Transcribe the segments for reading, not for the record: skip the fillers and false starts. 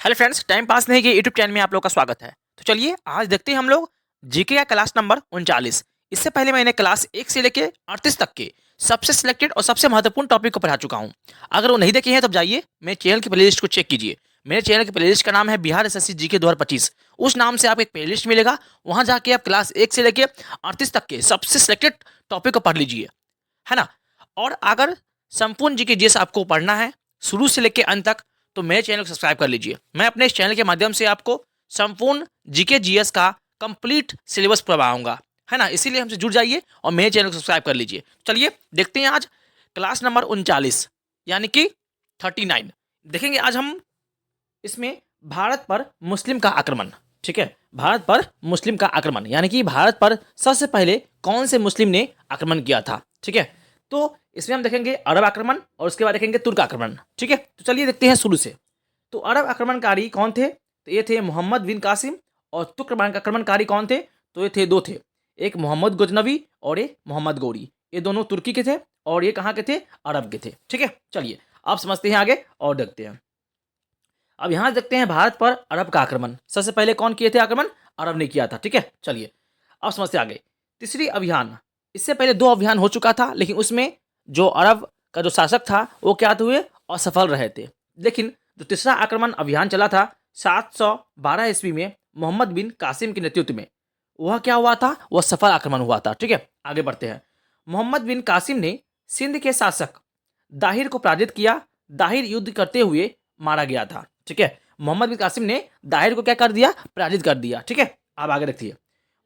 Hello friends, time pass नहीं के YouTube channel में आप लोग का स्वागत है। तो चलिए आज देखते हैं हम लोग जीके का क्लास नंबर 39। इससे पहले मैंने क्लास 1 से लेके 38 तक के सबसे सिलेक्टेड और सबसे महत्वपूर्ण टॉपिक को पढ़ा चुका हूं। अगर वो नहीं देखे हैं तब जाइए मेरे चैनल की प्लेलिस्ट को चेक कीजिए। मेरे चैनल की प्लेलिस्ट का नाम है बिहार एसएससी जीके 2025। उस नाम से आपको एक प्लेलिस्ट मिलेगा। वहां जाके आप क्लास 1 से लेके 38 तक के सबसे सिलेक्टेड टॉपिक को पढ़ लीजिए, है ना। और अगर संपूर्ण जीके जीएस आपको पढ़ना है शुरू से लेके अंत तक, तो मेरे चैनल को सब्सक्राइब कर लीजिए। मैं अपने इस चैनल के माध्यम से आपको संपूर्ण जीके जीएस का कंप्लीट सिलेबस पढ़ाऊंगा, है ना। इसीलिए हमसे जुड़ जाइए और मेरे चैनल को सब्सक्राइब कर लीजिए। चलिए देखते हैं आज क्लास नंबर 39 यानी कि 39। देखेंगे आज हम इसमें भारत पर मुस्लिम का आक्रमण। ठीक है, भारत पर मुस्लिम का आक्रमण यानी कि भारत पर सबसे पहले कौन से मुस्लिम ने आक्रमण किया था। ठीक है, तो इसमें हम देखेंगे अरब आक्रमण और उसके बाद देखेंगे तुर्क आक्रमण। ठीक है, तो चलिए देखते हैं शुरू से। तो अरब आक्रमणकारी कौन थे? तो ये थे मोहम्मद बिन कासिम। और तुर्क आक्रमणकारी कौन थे? तो ये थे दो थे, एक मोहम्मद गजनवी और एक मोहम्मद गौरी। ये दोनों तुर्की के थे और ये कहाँ के थे? अरब के थे। ठीक है, चलिए आप समझते हैं आगे और देखते हैं। अब यहां देखते हैं भारत पर अरब का आक्रमण सबसे पहले कौन किए थे? आक्रमण अरब ने किया था। ठीक है, चलिए अब समझते आगे। तीसरी अभियान, इससे पहले दो अभियान हो चुका था, लेकिन उसमें जो अरब का जो शासक था वो क्या हुए? असफल रहे थे। लेकिन जो तीसरा आक्रमण अभियान चला था 712 ईस्वी में मोहम्मद बिन कासिम के नेतृत्व में, वह क्या हुआ था? वह सफल आक्रमण हुआ था। ठीक है, आगे बढ़ते हैं। मोहम्मद बिन कासिम ने सिंध के शासक दाहिर को पराजित किया। दाहिर युद्ध करते हुए मारा गया था। ठीक है, मोहम्मद बिन कासिम ने दाहिर को क्या कर दिया? पराजित कर दिया। ठीक है, आप आगे देखिए।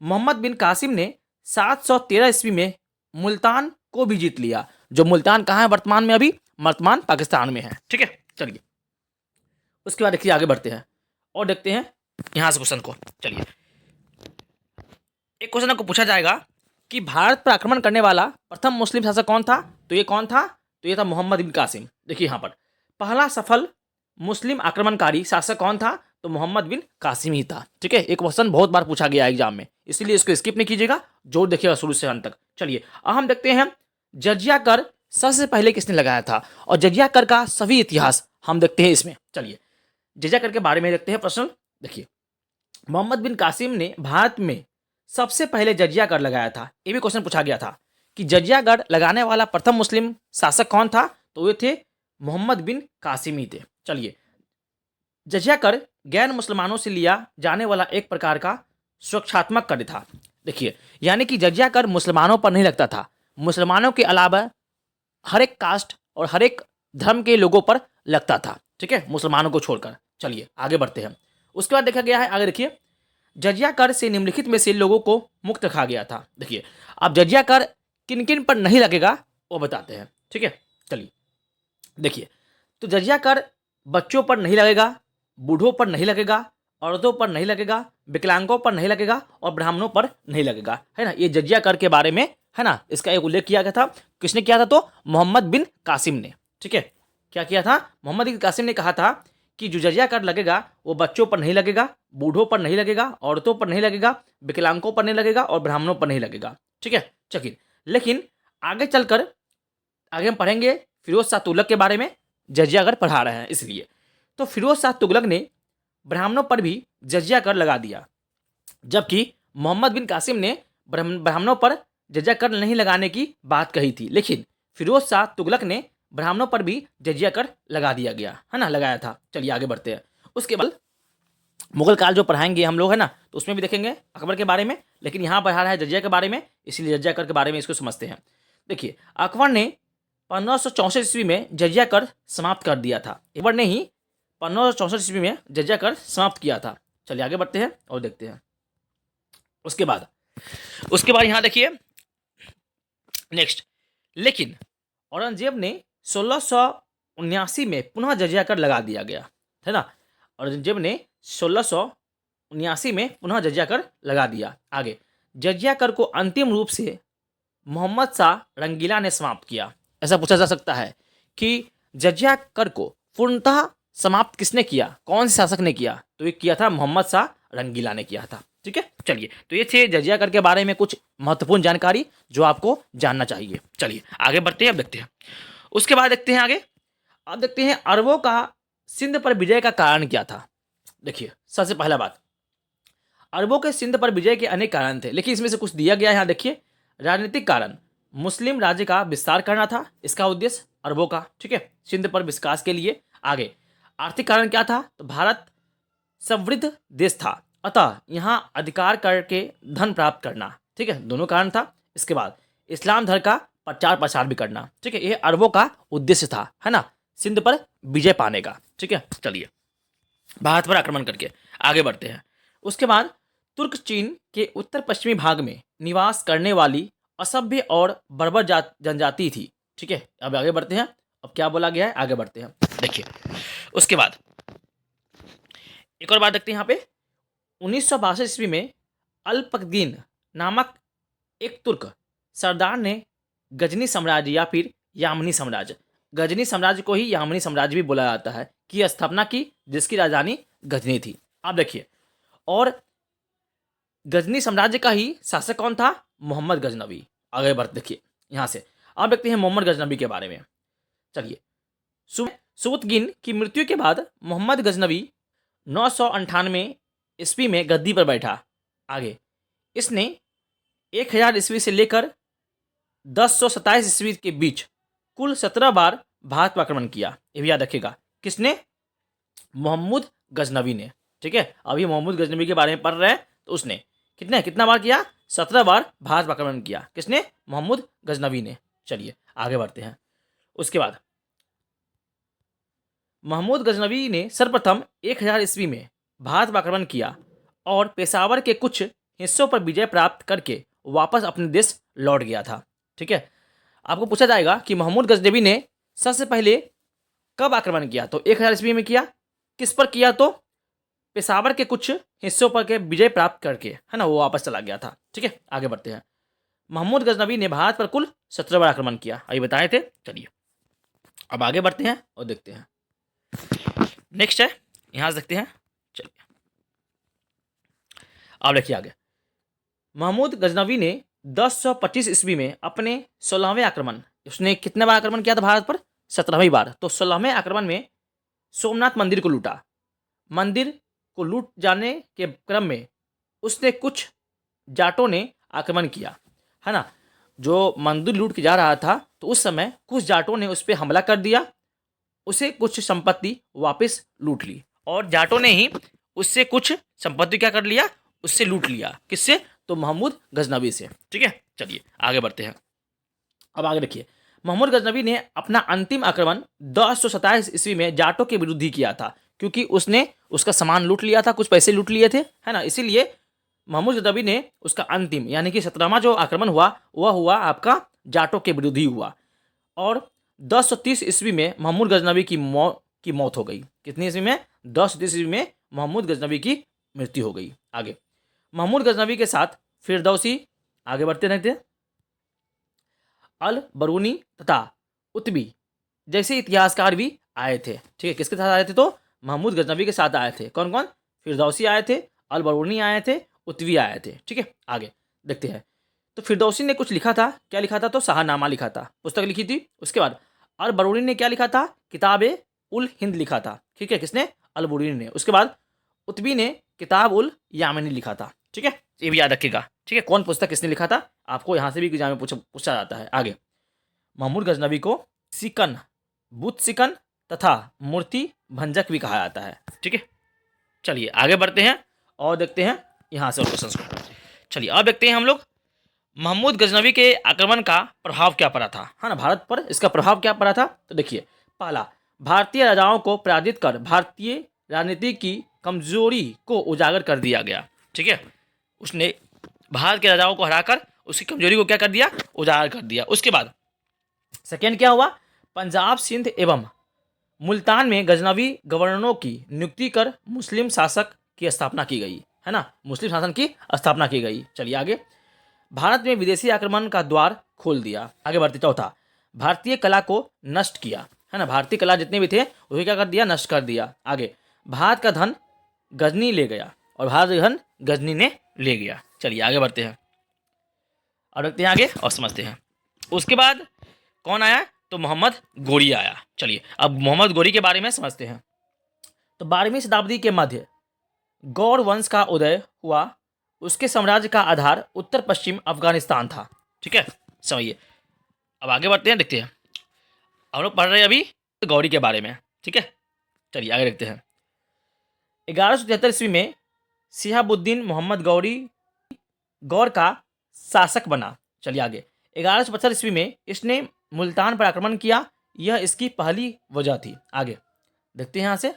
मोहम्मद बिन कासिम ने 713 ईस्वी में मुल्तान को भी जीत लिया। जो मुल्तान कहाँ है वर्तमान में? अभी वर्तमान पाकिस्तान में है। ठीक है, चलिए उसके बाद देखिए आगे बढ़ते हैं और देखते हैं यहां से क्वेश्चन को। चलिए एक क्वेश्चन आपको पूछा जाएगा कि भारत पर आक्रमण करने वाला प्रथम मुस्लिम शासक कौन था? तो ये कौन था? तो ये था मोहम्मद बिन कासिम। देखिए यहां पर पहला सफल मुस्लिम आक्रमणकारी शासक कौन था? तो मोहम्मद बिन कासिम ही था। ठीक है, एक क्वेश्चन बहुत बार पूछा गया है एग्जाम में, इसलिए इसको स्किप नहीं कीजिएगा, जोर देखिएगा शुरू से अंत तक। चलिए अब हम देखते हैं जजिया कर सबसे पहले किसने लगाया था, और जजिया कर का सभी इतिहास हम देखते हैं इसमें। चलिए जजिया कर के बारे में देखते हैं प्रश्न। देखिए मोहम्मद बिन कासिम ने भारत में सबसे पहले जजिया कर लगाया था। ये भी क्वेश्चन पूछा गया था कि जजिया कर लगाने वाला प्रथम मुस्लिम शासक कौन था? तो वे थे मोहम्मद बिन कासिम ही थे। चलिए जजिया कर गैर मुसलमानों से लिया जाने वाला एक प्रकार का सुरक्षात्मक कर था। देखिए यानी कि जजिया कर मुसलमानों पर नहीं लगता था, मुसलमानों के अलावा हर एक कास्ट और हर एक धर्म के लोगों पर लगता था। ठीक है, मुसलमानों को छोड़कर। चलिए आगे बढ़ते हैं। उसके बाद देखा गया है, आगे देखिए, जजिया कर से निम्नलिखित में से लोगों को मुक्त रखा गया था। देखिए अब जजिया कर किन किन पर नहीं लगेगा वो बताते हैं। ठीक है, चलिए देखिए, तो जजिया कर बच्चों पर नहीं लगेगा, बूढ़ों पर नहीं लगेगा, औरतों पर नहीं लगेगा, विकलांगों पर नहीं लगेगा और ब्राह्मणों पर नहीं लगेगा, है ना। ये जजिया कर के बारे में, है ना, इसका एक उल्लेख किया गया था। किसने किया था? तो मोहम्मद बिन कासिम ने। ठीक है, क्या किया था? मोहम्मद बिन कासिम ने कहा था कि जो जजिया कर लगेगा वो बच्चों पर नहीं लगेगा, बूढ़ों पर नहीं लगेगा, औरतों पर नहीं लगेगा, विकलांगों पर नहीं लगेगा और ब्राह्मणों पर नहीं लगेगा। ठीक है, चलिए लेकिन आगे चलकर आगे हम पढ़ेंगे फिरोज शाह तुगलक के बारे में। जजिया कर पढ़ा रहे हैं इसलिए। तो फिरोज शाह तुगलक ने ब्राह्मणों पर भी जजिया कर लगा दिया, जबकि मोहम्मद बिन कासिम ने ब्राह्मणों पर जजिया कर नहीं लगाने की बात कही थी। लेकिन फिरोज शाह तुगलक ने ब्राह्मणों पर भी जजिया कर लगा दिया गया, है ना, लगाया था। चलिए आगे बढ़ते हैं। उसके बाद मुगल काल जो पढ़ाएंगे हम लोग, है ना, तो उसमें भी देखेंगे अकबर के बारे में, लेकिन यहाँ पढ़ा रहा है जजिया के बारे में, इसलिए जजिया कर के बारे में इसको समझते हैं। देखिए अकबर ने 1564 ईस्वी में जजिया कर समाप्त कर दिया था। अकबर ने ही 1564 ईस्वी में जजिया कर समाप्त किया था। चलिए आगे बढ़ते हैं और देखते हैं। उसके बाद यहाँ देखिए नेक्स्ट, लेकिन औरंगजेब ने 1679 में पुनः जजिया कर लगा दिया गया, है ना। औरंगजेब ने 1679 में पुनः जजिया कर लगा दिया। आगे जजिया कर को अंतिम रूप से मोहम्मद शाह रंगीला ने समाप्त किया। ऐसा पूछा जा सकता है कि जजिया कर को पूर्णतः समाप्त किसने किया, कौन से शासक ने किया? तो ये किया था मोहम्मद शाह रंगीला ने किया था। ठीक है, चलिए तो ये थे जजिया कर के बारे में कुछ महत्वपूर्ण जानकारी जो आपको जानना चाहिए। चलिए आगे बढ़ते हैं, अब देखते हैं। उसके बाद देखते हैं आगे, अब देखते हैं अरबों का सिंध पर विजय का कारण क्या था। देखिए सबसे पहला बात, अरबों के सिंध पर विजय के अनेक कारण थे, लेकिन इसमें से कुछ दिया गया है यहाँ देखिए। राजनीतिक कारण, मुस्लिम राज्य का विस्तार करना था इसका उद्देश्य अरबों का, ठीक है, सिंध पर विकास के लिए। आगे आर्थिक कारण क्या था, तो भारत समृद्ध देश था, अतः यहाँ अधिकार करके धन प्राप्त करना, ठीक है, दोनों कारण था। इसके बाद इस्लाम धर्म का प्रचार प्रसार भी करना, ठीक है, ये अरबों का उद्देश्य था, है ना, सिंध पर विजय पाने का, ठीक है। चलिए भारत पर आक्रमण करके आगे बढ़ते हैं। उसके बाद तुर्क चीन के उत्तर पश्चिमी भाग में निवास करने वाली असभ्य और बर्बर जनजाति थी, ठीक है। अब आगे बढ़ते हैं, अब क्या बोला गया है, आगे बढ़ते हैं। देखिए उसके बाद एक और बात देखते हैं यहाँ पे, 1962 ईस्वी में अल्पकदीन नामक एक तुर्क सरदार ने गजनी साम्राज्य या फिर यामनी साम्राज्य, गजनी साम्राज्य को ही यामनी साम्राज्य भी बोला जाता है, की स्थापना की, जिसकी राजधानी गजनी थी। आप देखिए, और गजनी साम्राज्य का ही शासक कौन था, मोहम्मद गजनवी। आगे बढ़ते देखिए यहाँ से, अब देखते हैं मोहम्मद गजनवी के बारे में। चलिए सुबुतगिन की मृत्यु के बाद मोहम्मद गजनवी 998 ईस्वी में गद्दी पर बैठा। आगे इसने 1000 ईस्वी से लेकर 1027 ईस्वी के बीच कुल 17 बार भारत पर आक्रमण किया। ये भी याद रखिएगा, किसने, मोहम्मद गजनवी ने, ठीक है। अभी मोहम्मद गजनवी के बारे में पढ़ रहे हैं, तो उसने कितना बार किया, 17 बार भारत पर आक्रमण किया, किसने, मोहम्मद गजनवी ने। चलिए आगे बढ़ते हैं। उसके बाद मोहम्मद गजनवी ने सर्वप्रथम 1000 ईस्वी में भारत पर आक्रमण किया और पेशावर के कुछ हिस्सों पर विजय प्राप्त करके वापस अपने देश लौट गया था, ठीक है। आपको पूछा जाएगा कि मोहम्मद गजनवी ने सबसे पहले कब आक्रमण किया, तो 1000 ईस्वी में किया। किस पर किया, तो पेशावर के कुछ हिस्सों पर के विजय प्राप्त करके, है ना, वो वापस चला गया था, ठीक है। आगे बढ़ते हैं। मोहम्मद गजनवी ने भारत पर कुल 17 बार आक्रमण किया, अभी बताए थे। चलिए अब आगे बढ़ते हैं और देखते हैं। नेक्स्ट है, यहां से देखते हैं। चलिए अब देखिए आगे, मोहम्मद गजनवी ने 1025 ईस्वी में अपने 16वें आक्रमण, उसने कितने बार आक्रमण किया था भारत पर, 17वीं बार। तो 16वें आक्रमण में सोमनाथ मंदिर को लूटा। मंदिर को लूट जाने के क्रम में उसने कुछ जाटों ने आक्रमण किया, है ना, जो मंदिर लूट के जा रहा था, तो उस समय कुछ जाटों ने उस पर हमला कर दिया, उसे कुछ संपत्ति वापस लूट ली, और जाटों ने ही उससे कुछ संपत्ति क्या कर लिया, उससे लूट लिया, किससे, तो मोहम्मद गजनवी से, ठीक है। चलिए आगे बढ़ते हैं। अब आगे देखिए, मोहम्मद गजनवी ने अपना अंतिम आक्रमण 1027 ईस्वी में जाटों के विरुद्ध ही किया था, क्योंकि उसने उसका सामान लूट लिया था, कुछ पैसे लूट लिए थे, है ना, इसीलिए मोहम्मद गजनवी ने उसका अंतिम यानी कि 17वां जो आक्रमण हुआ वह हुआ आपका जाटों के विरुद्ध ही हुआ। और 1030 ईस्वी में मोहम्मद गजनवी की मौत हो गई। कितनी ईस्वी में, 1030 ईस्वी में मोहम्मद गजनवी की मृत्यु हो गई। आगे मोहम्मद गजनवी के साथ फिरदौसी, आगे बढ़ते रहते हैं, अल बरूनी तथा उत्बी जैसे इतिहासकार भी आए थे, ठीक है। किसके साथ आए थे, तो मोहम्मद गजनवी के साथ आए थे। कौन कौन, फिरदौसी आए थे, अल बरूनी आए थे, उत्बी आए थे, ठीक है। आगे देखते हैं। तो फिरदौसी ने कुछ लिखा था, क्या लिखा था, तो शाहनामा लिखा था, पुस्तक लिखी थी। उसके बाद अल बरूनी ने क्या लिखा था, किताब उल हिंद लिखा था, ठीक है, किसने, अल बरूनी ने। उसके बाद उत्बी ने किताब उल यामिनी लिखा था, ठीक है, ये भी याद रखिएगा, ठीक है, कौन पुस्तक किसने लिखा था, आपको यहाँ से भी एग्जाम में पूछा जाता है। आगे मोहम्मद गजनवी को सिकन, बुत सिकन तथा मूर्ति भंजक भी कहा जाता है, ठीक है। चलिए आगे बढ़ते हैं और देखते हैं यहाँ से और क्वेश्चंस को। चलिए अब देखते हैं हम लोग मोहम्मद गजनवी के आक्रमण का प्रभाव क्या पड़ा था, है ना, भारत पर इसका प्रभाव क्या पड़ा था। तो देखिए, पहला, भारतीय राजाओं को पराजित कर भारतीय राजनीति की कमजोरी को उजागर कर दिया गया, ठीक है। उसने भारत के राजाओं को हराकर उसकी कमजोरी को क्या कर दिया, उजागर कर दिया। उसके बाद सेकेंड क्या हुआ, पंजाब, सिंध एवं मुल्तान में गजनवी गवर्नरों की नियुक्ति कर मुस्लिम शासक की स्थापना की गई, है ना, मुस्लिम शासन की स्थापना की गई। चलिए आगे, भारत में विदेशी आक्रमण का द्वार खोल दिया। आगे बढ़ते, चौथा, भारतीय कला को नष्ट किया, है ना, भारतीय कला जितने भी थे वही क्या कर दिया, नष्ट कर दिया। आगे भारत का धन गजनी ले गया, और भारत का धन गजनी ने ले गया। चलिए आगे बढ़ते हैं और देखते हैं आगे और समझते हैं। उसके बाद कौन आया, तो मोहम्मद गोरी आया। चलिए अब मोहम्मद गोरी के बारे में समझते हैं। तो 12वीं शताब्दी के मध्य गौर वंश का उदय हुआ, उसके साम्राज्य का आधार उत्तर पश्चिम अफगानिस्तान था। ठीक है, समझिए। अब आगे बढ़ते हैं, देखते हैं। हम लोग पढ़ रहे हैं अभी गौरी के बारे में। ठीक है, चलिए आगे देखते हैं। 1173 ईस्वी में शिहाबुद्दीन मोहम्मद गौर का शासक बना। चलिए आगे। 1175 ईस्वी में इसने मुल्तान पर आक्रमण किया, यह इसकी पहली वजह थी। आगे देखते हैं यहाँ से।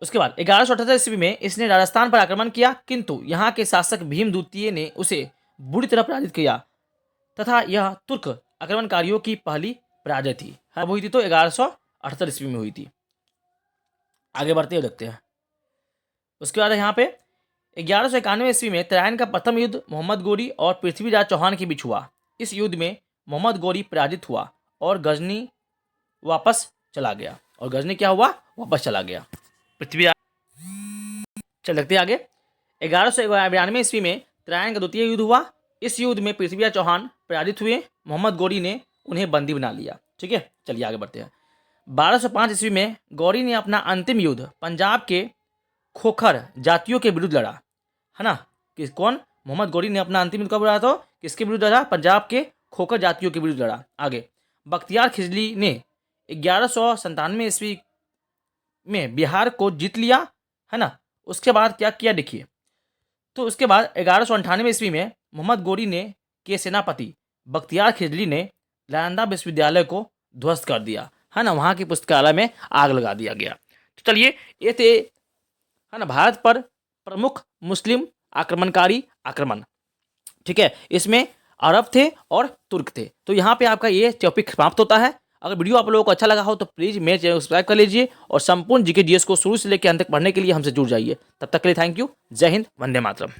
उसके बाद 1178 ईस्वी में इसने राजस्थान पर आक्रमण किया, किंतु यहाँ के शासक भीम द्वितीय ने उसे बुरी तरह पराजित किया तथा यह तुर्क आक्रमणकारियों की पहली पराजय थी। हाँ, हुई थी तो 1178 ईस्वी में हुई थी। आगे बढ़ते हुए देखते हैं। उसके बाद यहाँ पे 1191 ईस्वी में तराइन का प्रथम युद्ध मोहम्मद गोरी और पृथ्वीराज चौहान के बीच हुआ। इस युद्ध में मोहम्मद गोरी पराजित हुआ और गजनी वापस चला गया। और गजनी क्या हुआ? वापस चला गया। पृथ्वीराज। चल देखते हैं आगे। 1192 ईस्वी में तराइन का द्वितीय युद्ध हुआ। इस युद्ध में पृथ्वीराज चौहान पराजित हुए, मोहम्मद गोरी ने उन्हें बंदी बना लिया। ठीक है, चलिए आगे बढ़ते हैं। 1205 ईस्वी में गौरी ने अपना अंतिम युद्ध पंजाब के खोखर जातियों के विरुद्ध लड़ा, है ना। कौन? मोहम्मद गोरी ने अपना अंतिम युद्ध कब लड़ा? तो किसके विरुद्ध लड़ा? पंजाब के खोखर जातियों के विरुद्ध लड़ा। आगे बख्तियार खिजली ने 1197 ईस्वी में बिहार को जीत लिया, है ना। उसके बाद क्या किया देखिए। तो उसके बाद 1198 ईस्वी में मोहम्मद गोरी ने के सेनापति बख्तियार खिजली ने नालंदा विश्वविद्यालय को ध्वस्त कर दिया, है ना। वहाँ की पुस्तकालय में आग लगा दिया गया। तो चलिए, ये थे, है ना, भारत पर प्रमुख मुस्लिम आक्रमणकारी आक्रमण। ठीक है, इसमें अरब थे और तुर्क थे। तो यहाँ पे आपका ये टॉपिक समाप्त होता है। अगर वीडियो आप लोगों को अच्छा लगा हो तो प्लीज़ मेरे चैनल को सब्सक्राइब कर लीजिए और संपूर्ण जीके जीएस को शुरू से लेकर अंत तक पढ़ने के लिए हमसे जुड़ जाइए। तब तक के लिए थैंक यू। जय हिंद, वंदे मातरम।